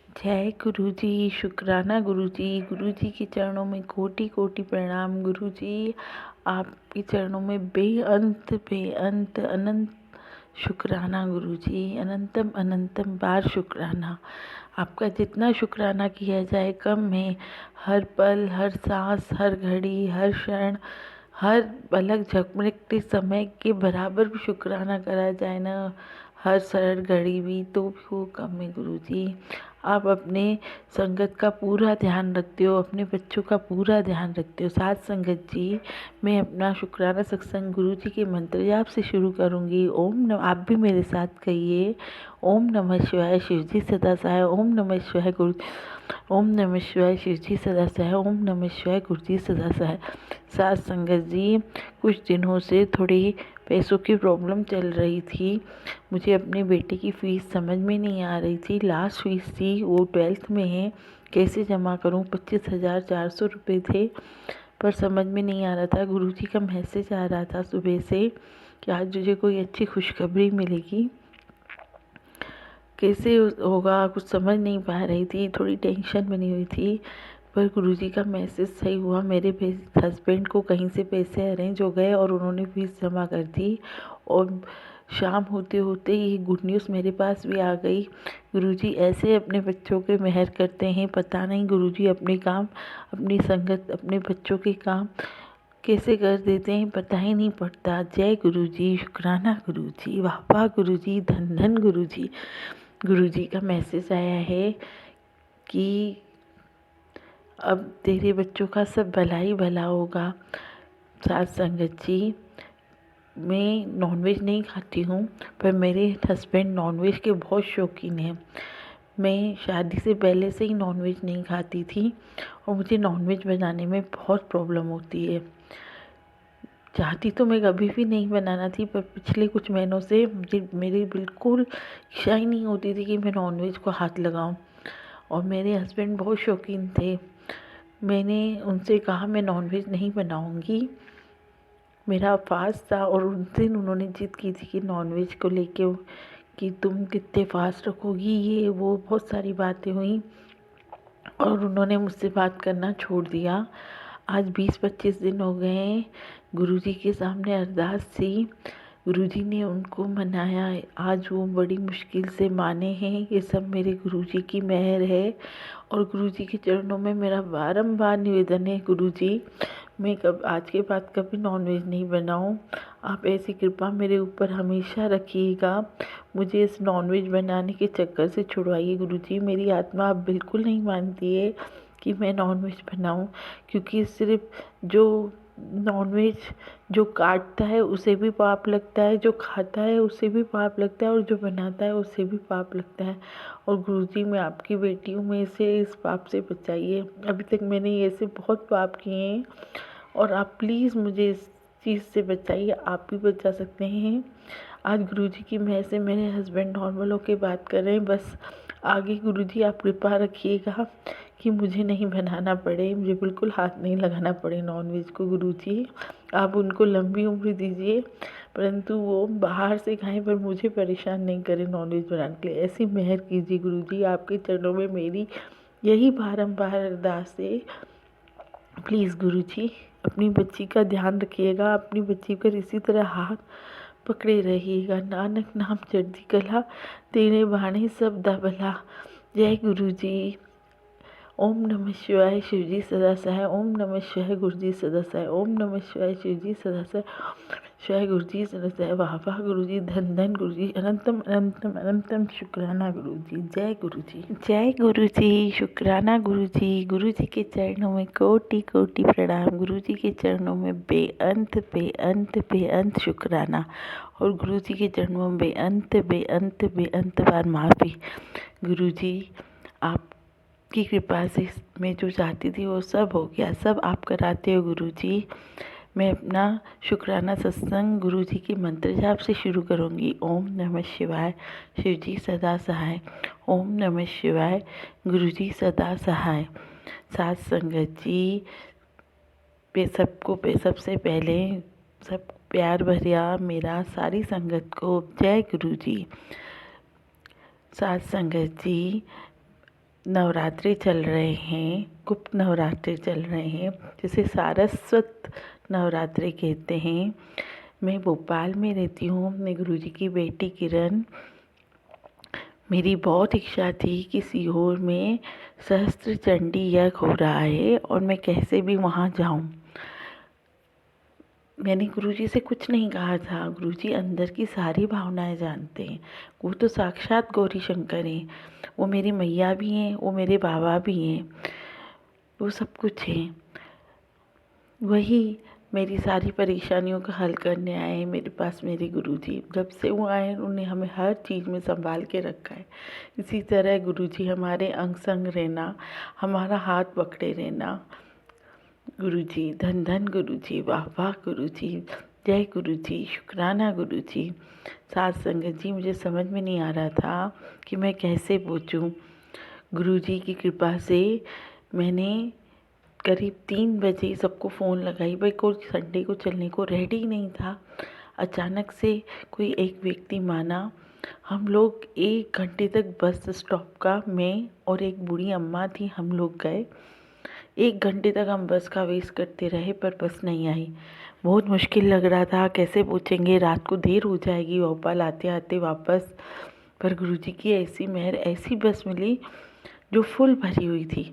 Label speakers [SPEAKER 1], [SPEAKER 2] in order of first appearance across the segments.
[SPEAKER 1] जय गुरु जी। शुक्राना गुरु जी। गुरु जी के चरणों में कोटि कोटि प्रणाम। गुरु जी आपके चरणों में बेअंत बेअंत अनंत शुक्राना। गुरु जी अनंतम अनंतम बार शुक्राना। आपका जितना शुक्राना किया जाए कम है। हर पल, हर सांस, हर घड़ी, हर क्षण, हर पलक झपकते समय के बराबर भी शुक्राना करा जाए ना, हर सरल घड़ी भी, तो भी वो कम है। गुरु जी आप अपने संगत का पूरा ध्यान रखते हो, अपने बच्चों का पूरा ध्यान रखते हो। साथ संगत जी, मैं अपना शुक्राना सत्संग गुरु जी के मंत्र जाप से शुरू करूँगी। आप भी मेरे साथ कहिए। ओम नमः शिवाय शिव जी सदा सहाय। ओम नमः शिवाय गुरु। ओम नमः शिवाय शिव जी सदा सहाय। ओम नमः शिवाय गुरु जी सदा सहाय। साथ संगत जी, कुछ दिनों से थोड़ी पैसों की प्रॉब्लम चल रही थी। मुझे अपने बेटे की फ़ीस समझ में नहीं आ रही थी। लास्ट फीस थी, वो 12th में है, कैसे जमा करूं। 25,400 रुपये थे, पर समझ में नहीं आ रहा था। गुरुजी का मैसेज आ रहा था सुबह से कि आज मुझे कोई अच्छी खुशखबरी मिलेगी। कैसे होगा कुछ समझ नहीं पा रही थी, थोड़ी टेंशन बनी हुई थी। पर गुरुजी का मैसेज सही हुआ। मेरे हस्बैंड को कहीं से पैसे अरेंज हो गए और उन्होंने फीस जमा कर दी। और शाम होते होते ये गुड न्यूज़ मेरे पास भी आ गई। गुरुजी ऐसे अपने बच्चों के मेहर करते हैं, पता नहीं गुरुजी अपने काम, अपनी संगत, अपने बच्चों के काम कैसे कर देते हैं, पता ही नहीं पड़ता। जय गुरुजी। शुक्राना गुरुजी। वाह वाह गुरुजी। धन धन गुरुजी। गुरुजी का मैसेज आया है कि अब तेरे बच्चों का सब भला ही भला होगा। साथ संगत जी, मैं नॉनवेज नहीं खाती हूँ, पर मेरे हस्बैंड नॉनवेज के बहुत शौकीन हैं। मैं शादी से पहले से ही नॉनवेज नहीं खाती थी और मुझे नॉनवेज बनाने में बहुत प्रॉब्लम होती है। चाहती तो मैं कभी भी नहीं बनाना थी, पर पिछले कुछ महीनों से मेरी बिल्कुल इच्छा ही नहीं होती थी कि मैं नॉनवेज को हाथ लगाऊं। और मेरे हस्बैंड बहुत शौकीन थे। मैंने उनसे कहा मैं नॉनवेज नहीं बनाऊंगी, मेरा फास्ट था। और उस दिन उन्होंने जिद की थी कि नॉनवेज को लेके कि तुम कितने फास्ट रखोगी, ये वो बहुत सारी बातें हुई और उन्होंने मुझसे बात करना छोड़ दिया। आज 20-25 दिन हो गए हैं। गुरुजी के सामने अरदास थी, गुरुजी ने उनको मनाया। आज वो बड़ी मुश्किल से माने हैं। ये सब मेरे गुरुजी की मेहर है और गुरुजी के चरणों में मेरा बारंबार निवेदन है, गुरुजी मैं आज के बाद कभी नॉनवेज नहीं बनाऊं। आप ऐसी कृपा मेरे ऊपर हमेशा रखिएगा। मुझे इस नॉनवेज बनाने के चक्कर से छुड़वाइए गुरुजी। मेरी आत्मा अब बिल्कुल नहीं मानती है कि मैं नॉनवेज बनाऊं, क्योंकि सिर्फ जो नॉनवेज जो काटता है उसे भी पाप लगता है, जो खाता है उसे भी पाप लगता है और जो बनाता है उसे भी पाप लगता है। और गुरुजी मैं आपकी बेटी हूँ, मैं इसे इस पाप से बचाइए। अभी तक मैंने ऐसे बहुत पाप किए हैं और आप प्लीज़ मुझे इस चीज़ से बचाइए। आप भी बचा सकते हैं। आज गुरुजी की मेहर से मेरे हस्बैंड नॉर्मल होके बात कर रहे हैं। बस आगे गुरुजी आप कृपा रखिएगा कि मुझे नहीं बनाना पड़े, मुझे बिल्कुल हाथ नहीं लगाना पड़े नॉनवेज को। गुरुजी आप उनको लंबी उम्र दीजिए, परंतु वो बाहर से खाएं पर मुझे परेशान नहीं करें नॉनवेज बनाने के लिए। ऐसी मेहर कीजिए गुरुजी। आपके चरणों में मेरी यही बारंबार अरदास है। प्लीज़ गुरुजी अपनी बच्ची का ध्यान रखिएगा, अपनी बच्ची पर इसी तरह हाथ पकड़े रहिएगा। नानक नाम चढ़ती कला, तेरे बाणे सब दा भला। जय गुरुजी। ओम नमः शिवाय शिव जी सदा सहाय। ओम नमः शिवाय गुरु जी सदा सहाय। ओम नमः शिवाय शिव जी सदा सहाय। शिवाय गुरु जी सदा सहाय। वाह वाह गुरु जी। धन धन गुरु जी। अनंतम अनंतम अनंतम शुक्राना गुरु जी। जय गुरु जी। जय गुरु जी। शुक्राना गुरु जी। गुरु जी के चरणों में कोटि कोटि प्रणाम। गुरु जी के चरणों में बेअंत बेअंत बेअंत शुक्राना और गुरु जी के चरणों में बेअंत बेअंत बेअंत बार माफ़ी। गुरु जी आप की कृपा से मैं जो चाहती थी वो सब हो गया, सब आप कराते हो गुरुजी। मैं अपना शुक्राना सत्संग गुरुजी के मंत्र जाप से शुरू करूँगी। ओम नमः शिवाय शिव जी सदा सहाय। ओम नमः शिवाय गुरुजी सदा सहाय। साथ संगत जी पे सबसे पहले सब प्यार भरिया मेरा सारी संगत को जय गुरुजी। साथ संगत जी नवरात्रि चल रहे हैं, गुप्त नवरात्रि चल रहे हैं, जिसे सारस्वत नवरात्रि कहते हैं। मैं भोपाल में रहती हूँ। मैं गुरुजी की बेटी किरण। मेरी बहुत इच्छा थी कि सीहोर में सहस्त्र चंडी यज्ञ हो रहा है और मैं कैसे भी वहाँ जाऊँ। मैंने गुरुजी से कुछ नहीं कहा था। गुरुजी अंदर की सारी भावनाएं जानते हैं। वो तो साक्षात गौरी शंकर हैं। वो मेरी मैया भी हैं, वो मेरे बाबा भी हैं, वो सब कुछ हैं। वही मेरी सारी परेशानियों का हल करने आए हैं मेरे पास मेरे गुरुजी। जब से वो आए उन्होंने हमें हर चीज़ में संभाल के रखा है। इसी तरह गुरुजी हमारे अंग संग रहना, हमारा हाथ पकड़े रहना। गुरुजी, धन धन गुरुजी, वाह वाह गुरुजी, जय गुरुजी, शुक्राना गुरुजी। साथ संगत जी, मुझे समझ में नहीं आ रहा था कि मैं कैसे पहुँचूँ। गुरुजी की कृपा से मैंने करीब 3 बजे सबको फ़ोन लगाई। भाई कोई संडे को चलने को रेडी ही नहीं था। अचानक से कोई एक व्यक्ति माना। हम लोग 1 घंटे तक बस स्टॉप का, मैं और एक बूढ़ी अम्मा थी, हम लोग गए। 1 घंटे तक हम बस का वेट करते रहे पर बस नहीं आई। बहुत मुश्किल लग रहा था, कैसे पहुँचेंगे, रात को देर हो जाएगी भोपाल आते आते वापस। पर गुरुजी की ऐसी मेहर, ऐसी बस मिली जो फुल भरी हुई थी।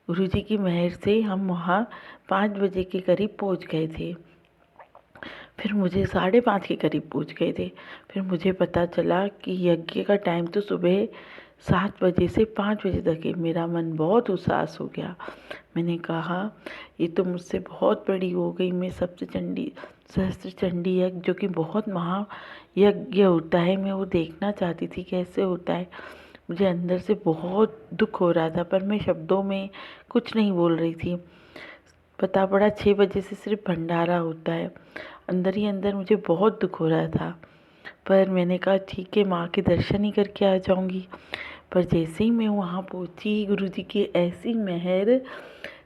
[SPEAKER 1] गुरुजी की मेहर से हम वहाँ 5 बजे के करीब पहुँच गए थे। फिर मुझे 5:30 के करीब पहुँच गए थे। फिर मुझे पता चला कि यज्ञ का टाइम तो सुबह 7 बजे से 5 बजे तक है। मेरा मन बहुत उदास हो गया। मैंने कहा ये तो मुझसे बहुत बड़ी हो गई। मैं सहस्त्र चंडी यज्ञ, जो कि बहुत महायज्ञ होता है, मैं वो देखना चाहती थी कैसे होता है। मुझे अंदर से बहुत दुख हो रहा था पर मैं शब्दों में कुछ नहीं बोल रही थी। पता पड़ा 6 बजे से सिर्फ भंडारा होता है। अंदर ही अंदर मुझे बहुत दुख हो रहा था पर मैंने कहा ठीक है, माँ के दर्शन ही करके आ जाऊँगी। पर जैसे ही मैं वहाँ पहुँची, गुरुजी की ऐसी मेहर,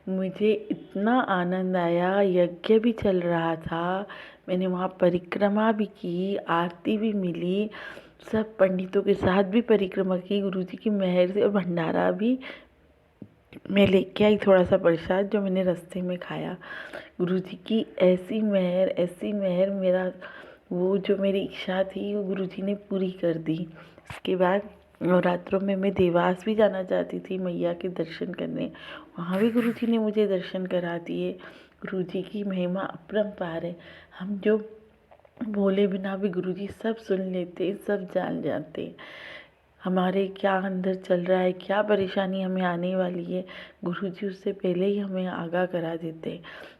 [SPEAKER 1] मुझे इतना आनंद आया। यज्ञ भी चल रहा था, मैंने वहाँ परिक्रमा भी की, आरती भी मिली, सब पंडितों के साथ भी परिक्रमा की गुरुजी की मेहर से। और भंडारा भी मैं लेके आई, थोड़ा सा प्रसाद जो मैंने रास्ते में खाया। गुरुजी की ऐसी मेहर, ऐसी मेहर, मेरा वो जो मेरी इच्छा थी वो गुरुजी ने पूरी कर दी। इसके बाद नवरात्रों में मैं देवास भी जाना चाहती थी मैया के दर्शन करने। वहाँ भी गुरुजी ने मुझे दर्शन करा दिए। गुरुजी की महिमा अपरंपार है। हम जो बोले बिना भी गुरुजी सब सुन लेते, सब जान जाते। हमारे क्या अंदर चल रहा है, क्या परेशानी हमें आने वाली है, गुरुजी उससे पहले ही हमें आगाह करा देते।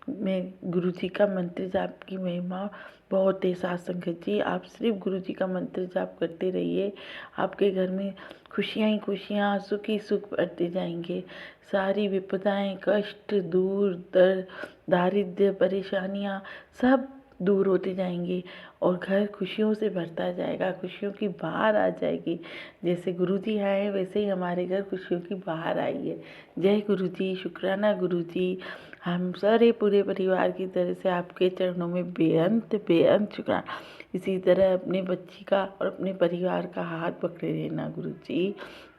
[SPEAKER 1] मैं गुरुजी का मंत्र जाप की महिमा बहुत है। साथ संगत जी, आप सिर्फ गुरुजी का मंत्र जाप करते रहिए, आपके घर में खुशियाँ ही खुशियाँ, सुख ही सुख बढ़ते जाएंगे। सारी विपदाएं, कष्ट दूर, दर्द, दारिद्र्य, परेशानियाँ सब दूर होते जाएंगे और घर खुशियों से भरता जाएगा, खुशियों की बहार आ जाएगी। जैसे गुरुजी आए वैसे ही हमारे घर खुशियों की बहार आई है। जय गुरुजी, शुक्राना गुरुजी। हम सारे पूरे परिवार की तरह से आपके चरणों में बेअंत बेअंत शुक्राना। इसी तरह अपने बच्ची का और अपने परिवार का हाथ पकड़े रहना गुरुजी।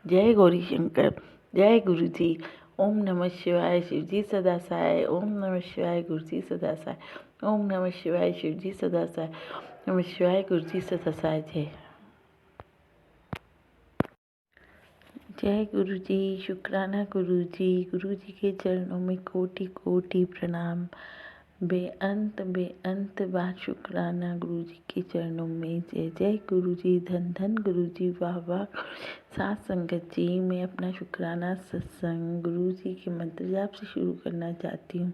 [SPEAKER 1] जय गौरी शंकर, जय गुरुजी। ओम नमः शिवाय, शिवजी सदा सहाय। ओम नमः शिवाय, गुरुजी सदा सहाय। ओम नमः शिवाय, शिवजी सदा सहाय। नमः शिवाय, गुरुजी सदा सहाय। जय गुरुजी, शुक्राना गुरुजी। गुरुजी के चरणों में कोटि कोटि प्रणाम। बेअंत बार शुक्राना गुरुजी के चरणों में। जय जय गुरुजी, धन धन गुरुजी, वाह वाह। साथ संगत जी, मैं अपना शुक्राना सत्संग गुरुजी के मंत्र जाप से शुरू करना चाहती हूँ।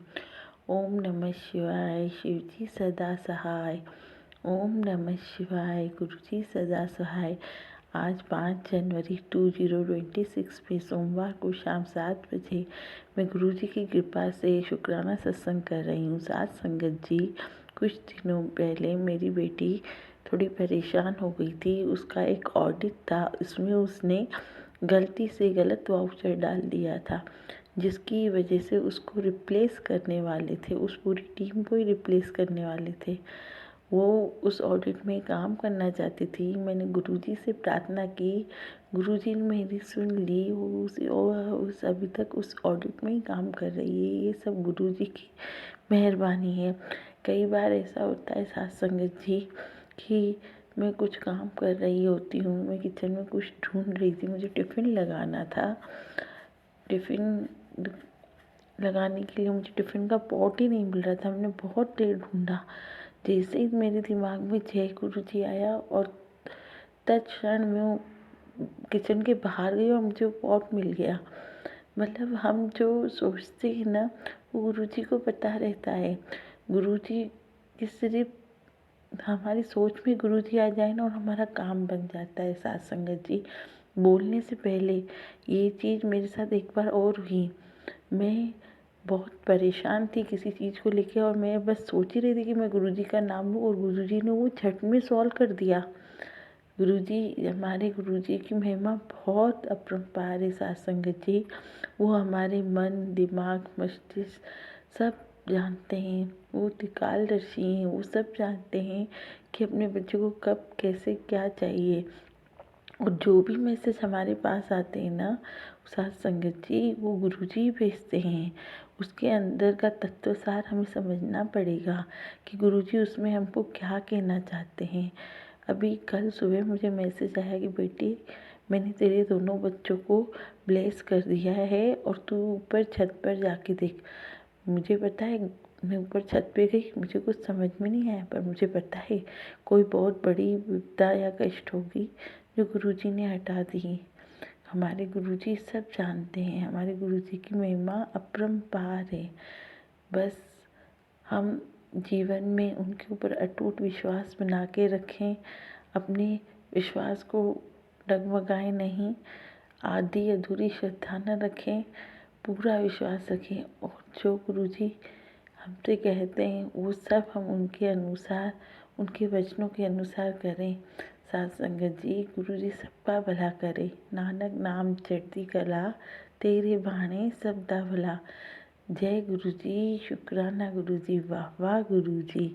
[SPEAKER 1] ओम नमः शिवाय, शिवजी सदा सहाय। ओम नमः शिवाय, गुरुजी सदा सहाय। आज 5 जनवरी 2026 में सोमवार को शाम 7 बजे मैं गुरुजी की कृपा से शुक्राना सत्संग कर रही हूँ। साथ संगत जी, कुछ दिनों पहले मेरी बेटी थोड़ी परेशान हो गई थी। उसका एक ऑडिट था, इसमें उसने गलती से गलत वाउचर डाल दिया था, जिसकी वजह से उसको रिप्लेस करने वाले थे, उस पूरी टीम को ही रिप्लेस करने वाले थे। वो उस ऑडिट में काम करना चाहती थी। मैंने गुरुजी से प्रार्थना की, गुरुजी ने मेरी सुन ली। उस अभी तक उस ऑडिट में ही काम कर रही है। ये सब गुरुजी की मेहरबानी है। कई बार ऐसा होता है साथ संगत जी कि मैं कुछ काम कर रही होती हूँ, मैं किचन में कुछ ढूंढ रही थी, मुझे टिफ़िन लगाना था। टिफ़िन लगाने के लिए मुझे टिफ़िन का पॉट ही नहीं मिल रहा था। मैंने बहुत देर ढूंढा। जैसे ही मेरे दिमाग में जय गुरुजी आया और तत्क्षण मैं किचन के बाहर गई और मुझे वो पॉट मिल गया। मतलब हम जो सोचते हैं ना, वो गुरुजी को पता रहता है। गुरुजी की सिर्फ हमारी सोच में गुरुजी आ जाए ना और हमारा काम बन जाता है। साथ संगत जी, बोलने से पहले ये चीज़ मेरे साथ एक बार और हुई। मैं बहुत परेशान थी किसी चीज़ को लेके और मैं बस सोच ही रही थी कि मैं गुरुजी का नाम लूँ और गुरुजी ने वो झट में सॉल्व कर दिया। हमारे गुरुजी की महिमा बहुत अपरंपार है साथ संगत जी। वो हमारे मन, दिमाग, मस्तिष्क सब जानते हैं। वो त्रिकालदर्शी हैं। वो सब जानते हैं कि अपने बच्चों को कब कैसे क्या चाहिए। और जो भी मैसेज हमारे पास आते हैं ना साथ संगत जी, वो गुरुजी ही भेजते हैं। उसके अंदर का तत्व सार हमें समझना पड़ेगा कि गुरुजी उसमें हमको क्या कहना चाहते हैं। अभी कल सुबह मुझे मैसेज आया कि बेटी, मैंने तेरे दोनों बच्चों को ब्लेस कर दिया है और तू ऊपर छत पर जाके देख। मुझे पता है, मैं ऊपर छत पे गई, मुझे कुछ समझ में नहीं आया, पर मुझे पता है कोई बहुत बड़ी विपदा या कष्ट होगी जो गुरुजी ने हटा दी। हमारे गुरुजी सब जानते हैं। हमारे गुरुजी की महिमा अपरंपार है। बस हम जीवन में उनके ऊपर अटूट विश्वास बना के रखें। अपने विश्वास को डगमगाएं नहीं, आधी अधूरी श्रद्धा न रखें, पूरा विश्वास रखें। और जो गुरुजी हमसे कहते हैं वो सब हम उनके अनुसार, उनके वचनों के अनुसार करें। साथ संगत जी, गुरुजी सबका भला करे। नानक नाम चढ़ती कला, तेरे बाणे सबदा भला। जय गुरुजी, शुक्राना गुरुजी, वाह वाह गुरुजी।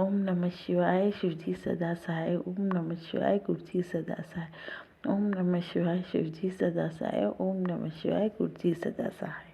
[SPEAKER 1] ओम नमः शिवाय, शिवजी सदा सहाय। ओम नमः शिवाय, गुरुजी सदा सहाय। ओम नमः शिवाय, शिवजी सदा सहाय। ओम नमः शिवाय, गुरुजी सदा सहाय।